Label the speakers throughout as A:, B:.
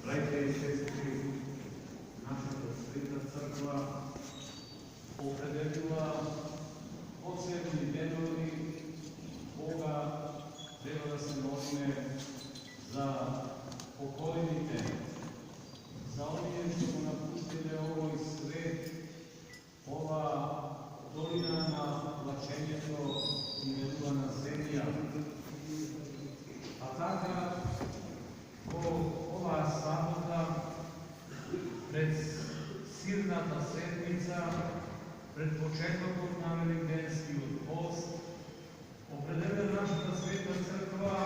A: Браќа и сестри, нашата света црква определила посебни денови кога треба да се молиме за покојните, за оние што го напуштиле овој свет, ова долина на плачењето и нелюбана земја. А така, во оваа сабота, пред сирната седмица, пред почетокот на Великденскиот пост, определя нашата света црква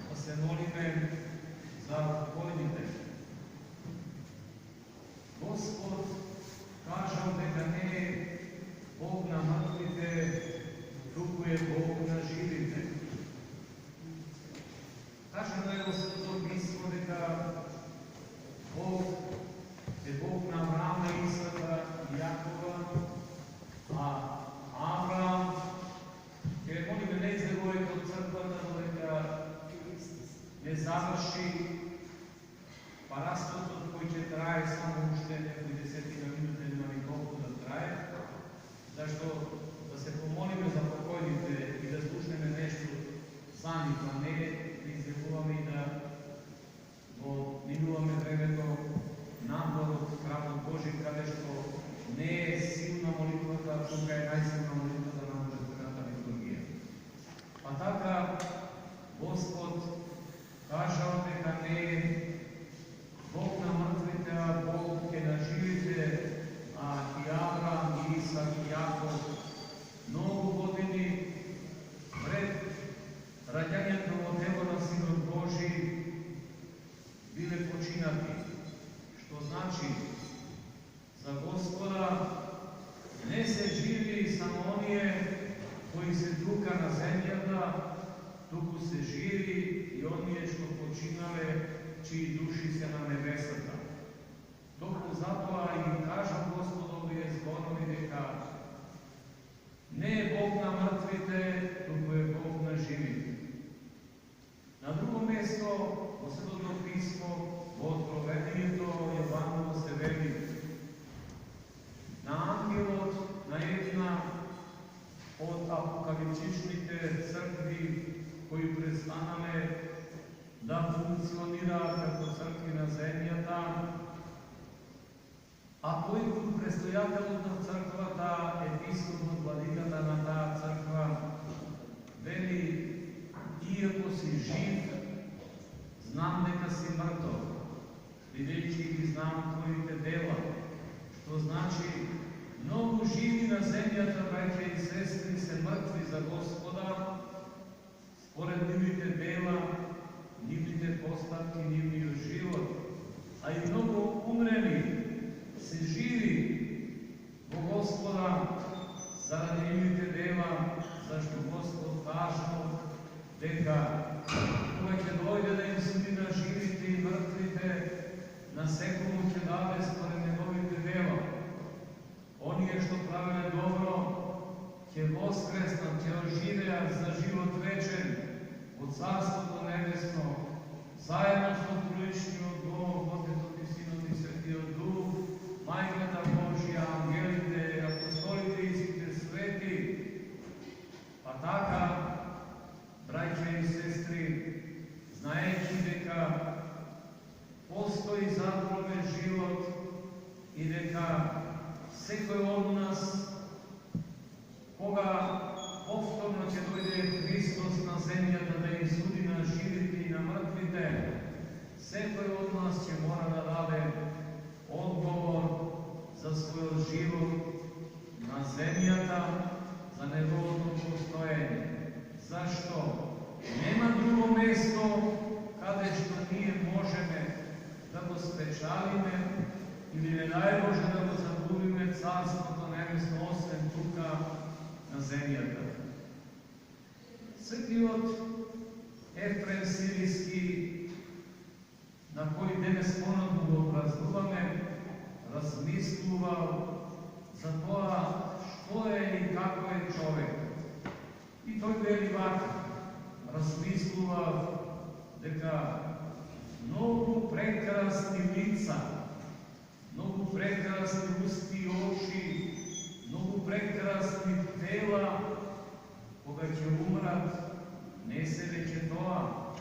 A: да се молиме за покојните. Господ кажал дека не е Бог на мртвите, туку е Бог на живите. Кажано е во Светото Писмо дека Бог е Бог на Авраама, Исака и Јакова, а Авраам ќе молиме не излегувајќи од црквата, но дека не заврши парастотот кој ќе трае само уште некои десетина минути, нема николку да трае, зашто да се помолиме за покојните и да слушнеме нешто за нив, а не да излегуваме и да го минуваме времето надвор од храмот Божи, каде што не е силна молитвата, тука е најсилна молитвата на божествената литургија. Па така, Господ кажал дека не е Бог на мртвите, а Бог е на живите, а и Авраам, и Исак, и Јаков многу години пред раѓањето во тело на Синот Божи биле починати. Што значи, за Господа не се живи само оние кои се тука на земјата, туку се живи и оние што починале, чии души се на небесата. Токму затоа и кажа Господ овие зборови дека не е Бог на мртвите, туку е Бог на живите. На друго место, во Светото Писмо, во Откровението Јованово се вели: на ангелот на една од апокалиптичните цркви кои престанале да функционираат како цркви на земјата, а тој предстојателот на црквата, епископот, владиката на таа црква, вели: иако си жив, знам дека си мртов, бидејќи ги знам твоите дела. Што значи, многу живи на земјата, браќа и сестри, се мртви за Господа, според нивните дела, нивните постапки, нивниот живот, а и многу умрели се живи во Господа заради нивните дела, зашто Господ кажал дека кога ќе дојде да им суди на живите и мртвите, на секому ќе даде според неговите дела. Оние што правеле добро ќе воскреснат, ќе оживеат за живот вечен во Царството Небесно, заедно со Троичниот Бог, Отецот и Синот и Светиот Дух, Мајката Божја, ангелите, апостолите и сите свети. Па така, браќа и сестри, знаејќи дека постои задровен живот и дека секој од нас, кога повторно ќе дојде Христос на земјата да ги суди на живите и на мртвите, секој од нас ќе мора да даде одговор за својот живот на земјата, за неговото постоење. Зашто? Нема друго место каде што ние можеме да го спечалиме или не дај Боже да го загубиме Царството Небесно, освен тука на земјата. Светиот Ефрем Сирийски, на кој денес понатаму го празнуваме, размислувал за тоа што е и како е човек. И тој вели вака, размислува дека многу prekrasni lica, mnogo prekrasni usti i oči, mnogo prekrasni tela, koga će umrat, ne sebe će toa,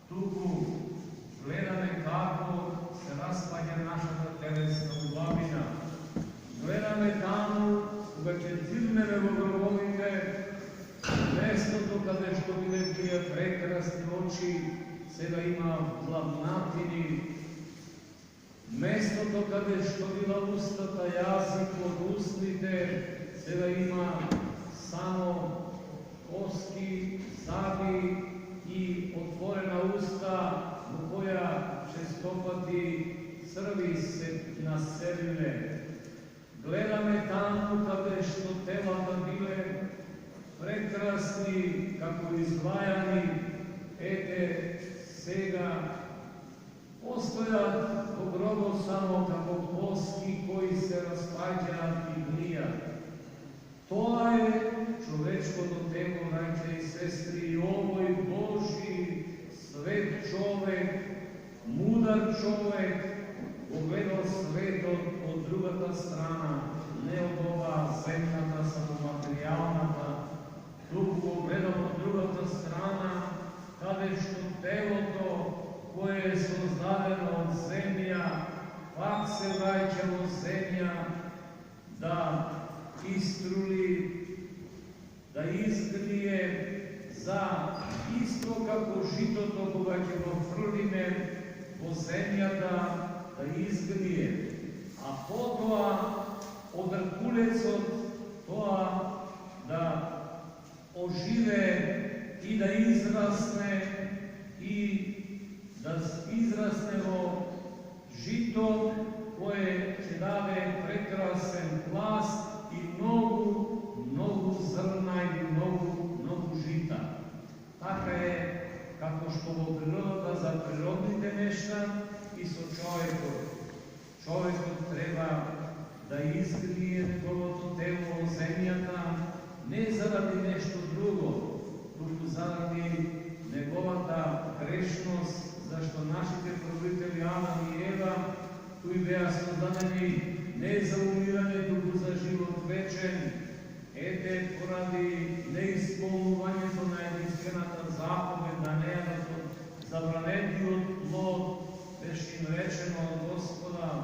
A: tugu, gleda me kako se raspanja naša telesna ubavina, gleda me tamo, koga će dirne me dobrovolite, mesto to kada što bile prije prekrasni oči, sada ima glavnatini, mesto to kada što bila ustata jazik od usnite, sada ima samo kosti, zabi i otvorena usta u koja će stopati crvi se naselile. Gleda me tamo kada što telata bile prekrasni, kako izdvajani, ete sega postoja po grobu samo kako koski koji se raspađa i gnija. To je čovečko do telo, braće i sestri, i ovoj Božji svet čovek, mudar čovek, pogledao svet od drugata strana, ne od ova zemljata, samo materijalnata, tu pogledao od drugata strana, kada je što telo to koje je sozdadeno od zemlja, pak se vraća od zemlja da istruli, da izgrije za isto kako žito to koga ćemo frline po zemljata da izgrije, a potom od rkulec od toa da ožive i da izrasne i da izrasnemo žito koje će dade prekrasen plast i mnogo zrna i mnogo žita. Taka je kako što ovo priroda za prirodnite nešta i so čovjekom. Čovjeku treba da izgrije njegovo telo zemljata, ne zaradi nešto drugo, tuku zaradi njegovata grešnost, zašto našите probitelji Adam i Eva, tu i beja su zadani ne za umiranje, tuku za život večen, ete poradi neispolnuvanje to na jedinstvenata zapoved, da ne da to zabraneti od plod, već im rečeno od Gospoda,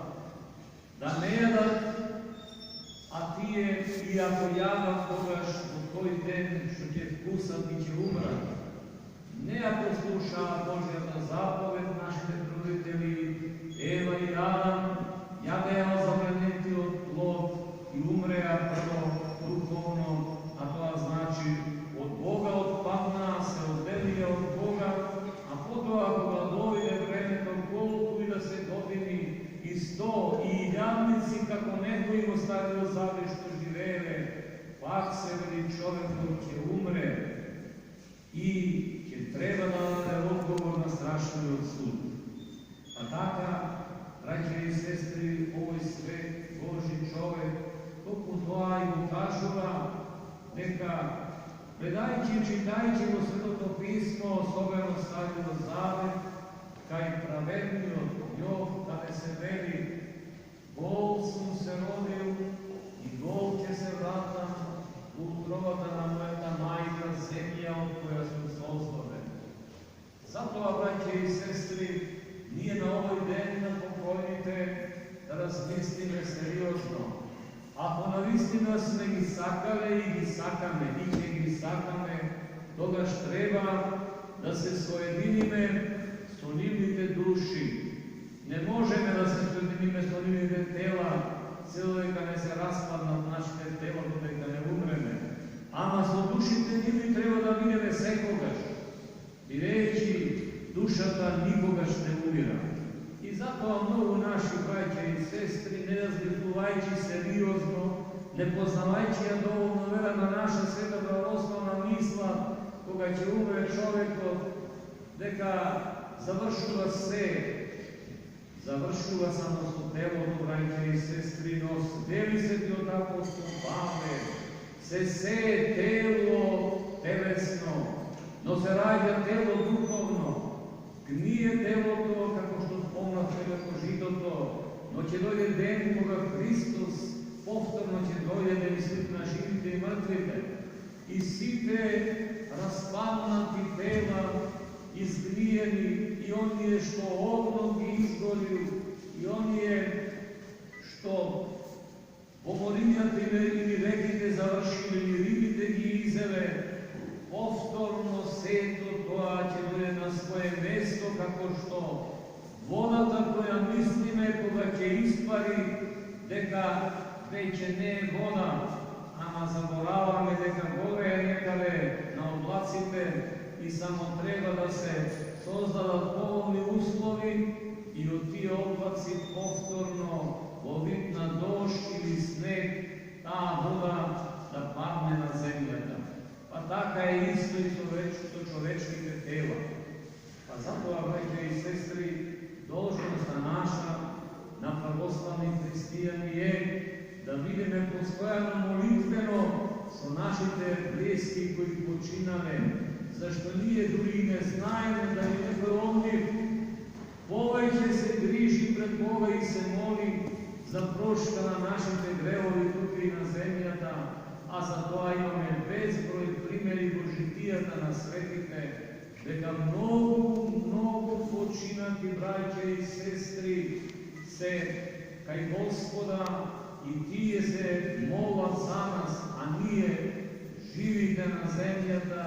A: da ne jadat, a ti je, i ako jada kogaš u tvoj den, što će vkusati, će umrat. Ne ako sluša Božja zapoved, našите roditelji, Eva i Adam, jadeo zabraniti od plod i umreja prvo duhovno, a to znači od Boga odpadna, se oddelije od Boga, a potom ako ga dojde vreme do golku i da se godini i 100 i jadnici kako neko im ostavio zabe što živele, pak se veli čovjekom će umre i će treba da dade odgovor na strašnoj odsud. Pa taka, braće i sestri, ovoj svet, Božji čovek, toku toa i ukažula, neka gledajći i čitajući u Sveto pismo, osobeno stavilo zavet, kaj pravedni od njog, kada se veli, gol sam se rodio i gol će se vratam, utrovata nam je ta majka zemlja od koja su sozvore. Zato, braće i sestri, nije na ovoj den da pokojnite, da razmislime seriozno. Ako navistina sme gi sakale i gi sakame, i će gi sakame, togaž treba da se sojedinime sonimite duši. Ne možeme da se sojedinime sonimite tela, celoveka ne se raspadnat našite telo, dodeka ne umreme. Ama so dušite njimi treba da vidjeve sekogaš. I reći, dušata nikogaš ne umira. I zato mnogo naši braće i sestri, ne razlikovajći seriozno, ne poznavajći dovoljno vera na naša sveta pravoslavna misla, koga će umre čovjeko, neka završila se, završila samo su telo, braće i sestri, nos, deli se ti od apostol Pavle, se telo telesno, no se rađa telo duhovno, gnije telo to, kako što spomna će žitото, но će dojde den koga Hristos повторно će dojde da islit na živite i mrtvite. I site raspalnati tela, izgrijeni, i on je što ognov izgorju, i on je što pomorinjate ili rekite završili, ili ribite gi izele, повторно сето тоа ќе дојде на своje место, како што водата која мислиме кога ќе испари дека веќе не е вода, ама забораваме дека горе е некаде на облаците и само треба да се создадат поволни услови и од тие облаци повторно во вид на дожд или снег таа вода да падне на земјата. Па така е исто и со човечките тела. Па затоа, браќа и сестри, должноста наша на православни христијани е да бидеме постојано молитвено со нашите блески кои починале, зашто ние дури и не знаеме да е некој од нив повеќе се грижи пред Бога и се моли за прошка на нашите гревови тука и на земјата, а за тоа имаме безброј примери во житијата на светите, дека многу починати браќа и сестри се кај Господа и тие се молат за нас, а ние живите на земјата,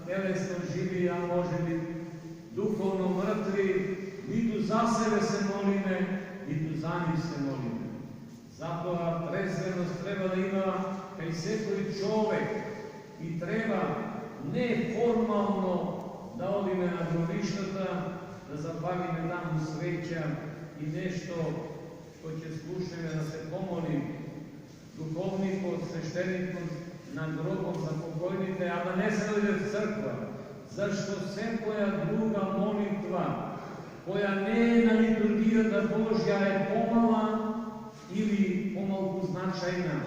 A: телесно живи, а може би духовно мртви, ниту за себе се молиме, ниту за нив се молиме. Затоа трезвеност треба да има кај секој човек и треба не формално да одиме на гробиштата, да запалиме таму свеќа и нешто што ќе слушнеме да се помоли духовникот, свештеникот на гробот за покојните, а да не се дојде в црква, зашто секоја друга молитва која не е на литургијата Божја е помала или помалку значајна.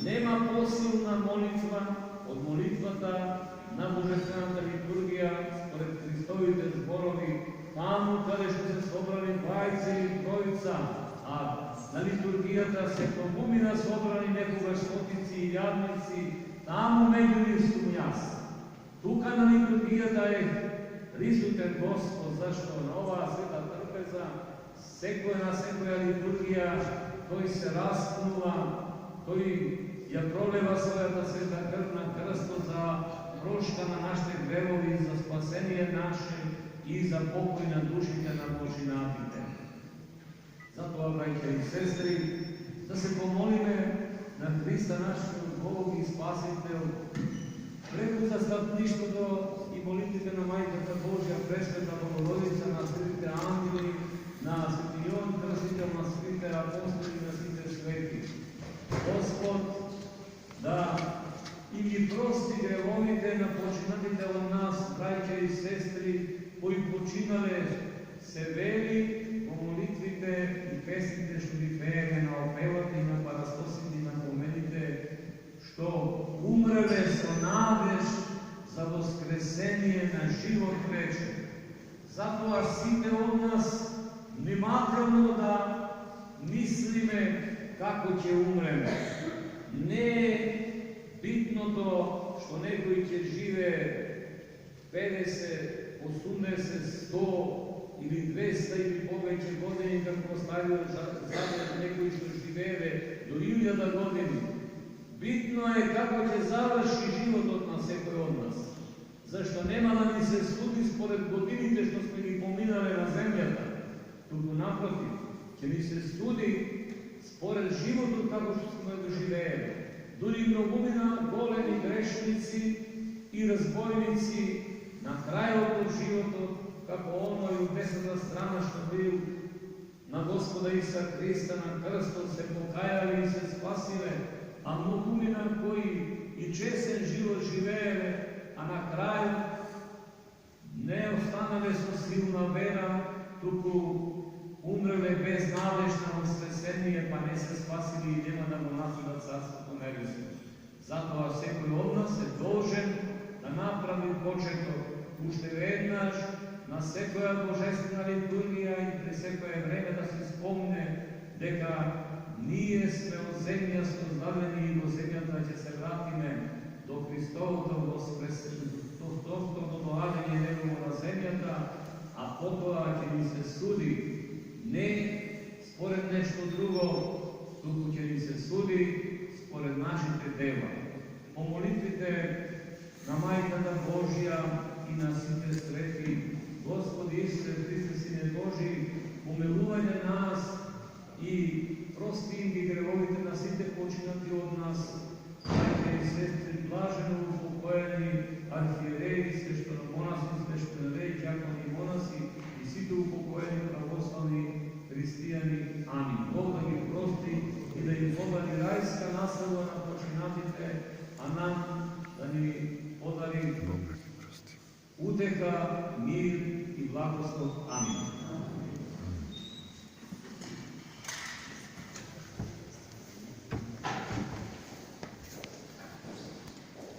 A: Нема посилна молитва од молитвата на Божествената литургија според Христовите зборови, таму каде што се собрани двајца или тројца, а на литургијата се пробумина собрани некогаш стотици и илјадници, таму меѓу нив сум јас. Тука на литургијата е присутен Господ, зашто на оваа света трпеза, на секоја литургија, тој се распнува, тој ја пролева својата света крв на крстот за прошка на нашите гревови, за спасение наше и за покој на душите на починатите. Затоа, браќа и сестри, да се помолиме на Христа нашиот Бог и Спасител, преку застапништвото и молитвите на Мајката Божја, Пресвета Богородица, на светите ангели, на свети Јован Крстител, на светите апостоли, на сите свети. Господ да и ги прости гревовите на починатите од нас, браќа и сестри, кои починале, се вели во молитвите и песните што ги пееме на опевата и на парастосите и на помените, што умреле со надеж за воскресение на живот вечен. Затоа сите од нас внимателно да мислиме како ќе умреме. Не е битното што некој ќе живее 50, 80, 100 или 200 или повеќе години, како оставил заден некој што живее до 1000 години. Битно е како ќе заврши животот на секој од нас. Зашто нема да ни се суди според годините што сме ги поминале на земјата. Туку напротив, ќе ни се суди според животот како што сме доживеели. Дури многумина големи грешници и разбойници на крајот од животот, како оној од десната страна што бил на Господа Иса Христа на крстот, се покајали и се спасиле, а многумина кои и честен живот живееле, а на крај не останале со силна вера, туку умреле без надеж на воскресение, па не се спасили и нема да го наследат Царството Небесно. Затоа секој од нас е должен да направи почеток уште веднаш на секоја божествена литургија и при секое време да spomne дека ние сме од земја создадени и во земјата ќе се вратиме до Христовото доаѓање Негово на земјата, а потоа ќе ни се суди не според нешто друго, туку ќе ни се суди според нашите дела. По молитвите на Мајката Божја и на сите свети, Господи Исусе Христе, Сине Божи, помилување нас и прости им ги гревовите на сите починати од нас, браќа и сестри, блажено упокоени архиереи, свештеноmonaси, свештенареи, ѓакони и монаси и сите упокоени православни христијани. Амин. Бог да ги прости и да им подари рајска наслада на починатите, а нам да ни подари утеха, мир и благослов. Амин.